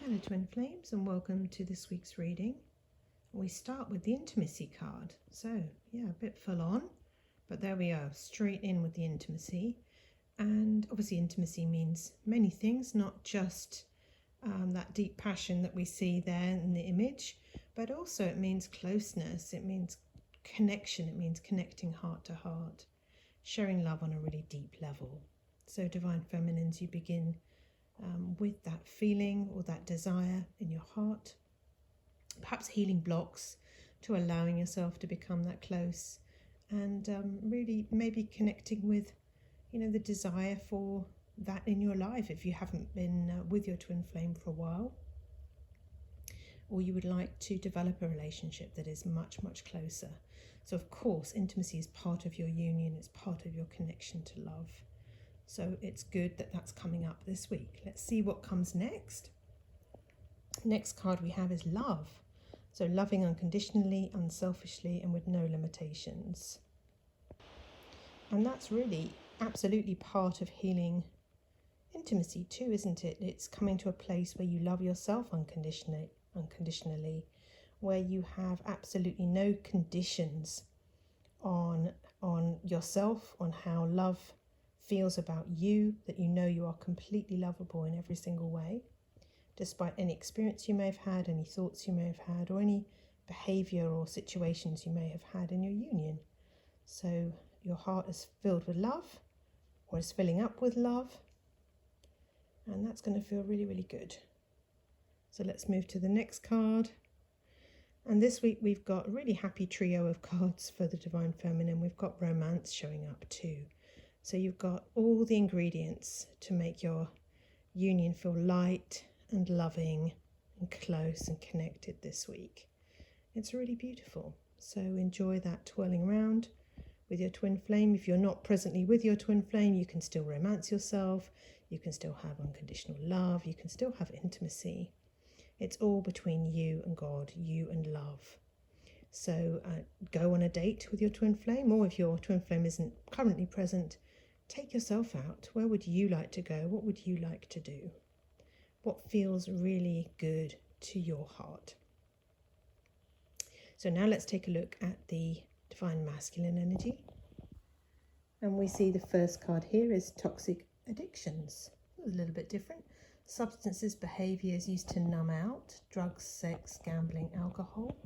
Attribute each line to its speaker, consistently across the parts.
Speaker 1: Hello Twin Flames, and welcome to this week's reading. We start with the intimacy card. So yeah, a bit full on, but there we are, straight in with the intimacy. And obviously intimacy means many things, not just that deep passion that we see there in the image, but also it means closeness, it means connection, it means connecting heart to heart, sharing love on a really deep level. So Divine Feminines, you begin with that feeling or that desire in your heart, perhaps healing blocks to allowing yourself to become that close, and really maybe connecting with, the desire for that in your life if you haven't been with your twin flame for a while, or you would like to develop a relationship that is much, much closer. So of course, intimacy is part of your union, it's part of your connection to love. So it's good that that's coming up this week. Let's see what comes next. Next card we have is love. So loving unconditionally, unselfishly, and with no limitations. And that's really absolutely part of healing intimacy too, isn't it? It's coming to a place where you love yourself unconditionally, where you have absolutely no conditions on yourself, on how love feels about you, that you know you are completely lovable in every single way, despite any experience you may have had, any thoughts you may have had, or any behavior or situations you may have had in your union. So your heart is filled with love, or is filling up with love, and that's going to feel really, really good. So let's move to the next card. And this week we've got a really happy trio of cards for the Divine Feminine. We've got romance showing up too. So you've got all the ingredients to make your union feel light and loving and close and connected this week. It's really beautiful. So enjoy that twirling around with your twin flame. If you're not presently with your twin flame, you can still romance yourself. You can still have unconditional love. You can still have intimacy. It's all between you and God, you and love. So go on a date with your twin flame, or if your twin flame isn't currently present, take yourself out. Where would you like to go? What would you like to do? What feels really good to your heart? So now let's take a look at the Divine Masculine energy. And we see the first card here is toxic addictions. A little bit different. Substances, behaviours used to numb out, drugs, sex, gambling, alcohol.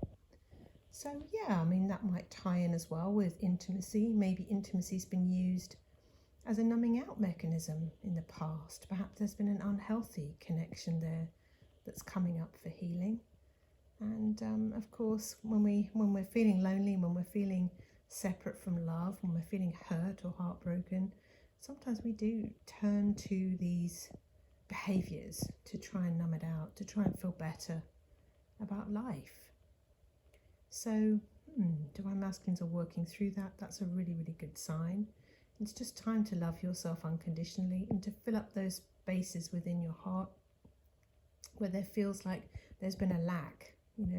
Speaker 1: So yeah, I mean, that might tie in as well with intimacy. Maybe intimacy's been used as a numbing out mechanism in the past. Perhaps there's been an unhealthy connection there that's coming up for healing. And of course, when we're feeling lonely, when we're feeling separate from love, when we're feeling hurt or heartbroken, sometimes we do turn to these behaviours to try and numb it out, to try and feel better about life. So Divine Masculines are working through that. That's a really, really good sign. It's just time to love yourself unconditionally and to fill up those spaces within your heart where there feels like there's been a lack,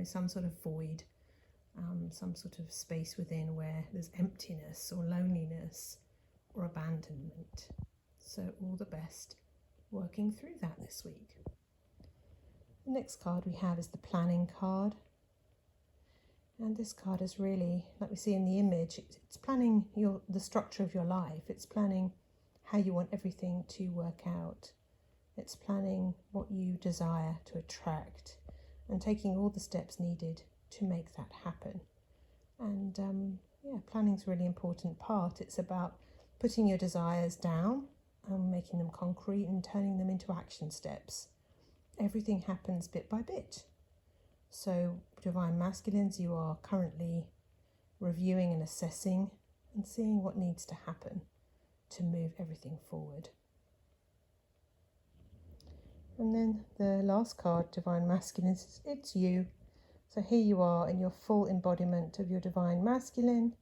Speaker 1: some sort of void, some sort of space within where there's emptiness or loneliness or abandonment. So all the best working through that this week. The next card we have is the planning card. And this card is really, like we see in the image, it's planning the structure of your life. It's planning how you want everything to work out. It's planning what you desire to attract and taking all the steps needed to make that happen. And planning is a really important part. It's about putting your desires down and making them concrete and turning them into action steps. Everything happens bit by bit. So Divine Masculines, you are currently reviewing and assessing and seeing what needs to happen to move everything forward. And then the last card, Divine Masculines, it's you. So here you are in your full embodiment of your Divine Masculine.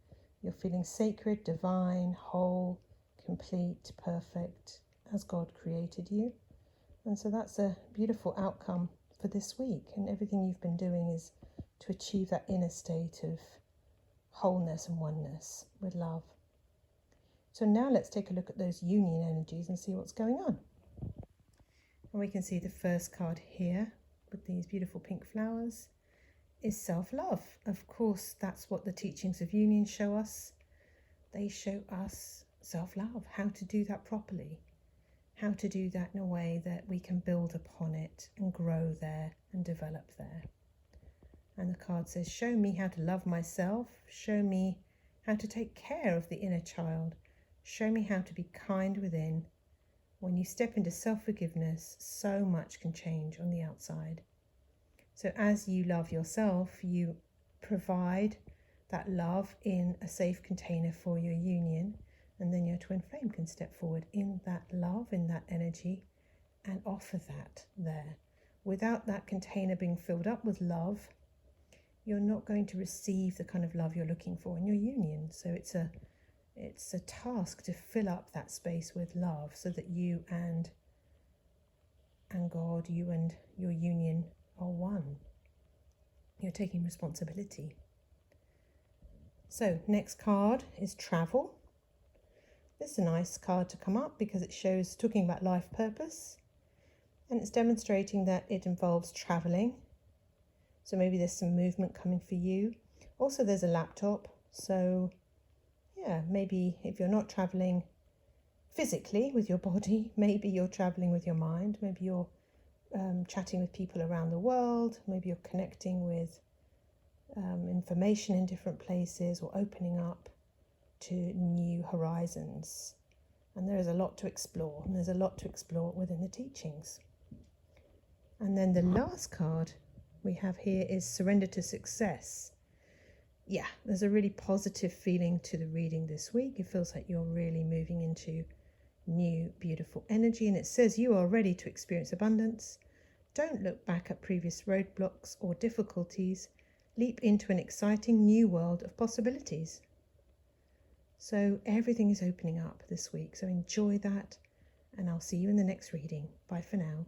Speaker 1: You're feeling sacred, divine, whole, complete, perfect, as God created you. And so that's a beautiful outcome for this week, and everything you've been doing is to achieve that inner state of wholeness and oneness with love. So now let's take a look at those union energies and see what's going on. And we can see the first card here, with these beautiful pink flowers is self-love. Of course, that's what the teachings of union show us. They show us self-love, how to do that properly, how to do that in a way that we can build upon it and grow there and develop there. And the card says, show me how to love myself, show me how to take care of the inner child, show me how to be kind within. When you step into self-forgiveness, so much can change on the outside. So as you love yourself, you provide that love in a safe container for your union, and then your twin flame can step forward in that love, in that energy, and offer that there. Without that container being filled up with love, you're not going to receive the kind of love you're looking for in your union. So it's a task to fill up that space with love so that you and God, you and your union are one. You're taking responsibility. So next card is travel. This is a nice card to come up because it shows talking about life purpose, and it's demonstrating that it involves traveling. So maybe there's some movement coming for you. Also, there's a laptop. So yeah, maybe if you're not traveling physically with your body, maybe you're traveling with your mind. Maybe you're chatting with people around the world. Maybe you're connecting with information in different places, or opening up to new horizons. And there is a lot to explore, and there's a lot to explore within the teachings. And then the last card we have here is surrender to success. Yeah, there's a really positive feeling to the reading this week. It feels like you're really moving into new, beautiful energy, and it says you are ready to experience abundance. Don't look back at previous roadblocks or difficulties. Leap into an exciting new world of possibilities. So everything is opening up this week, so enjoy that, and I'll see you in the next reading. Bye for now.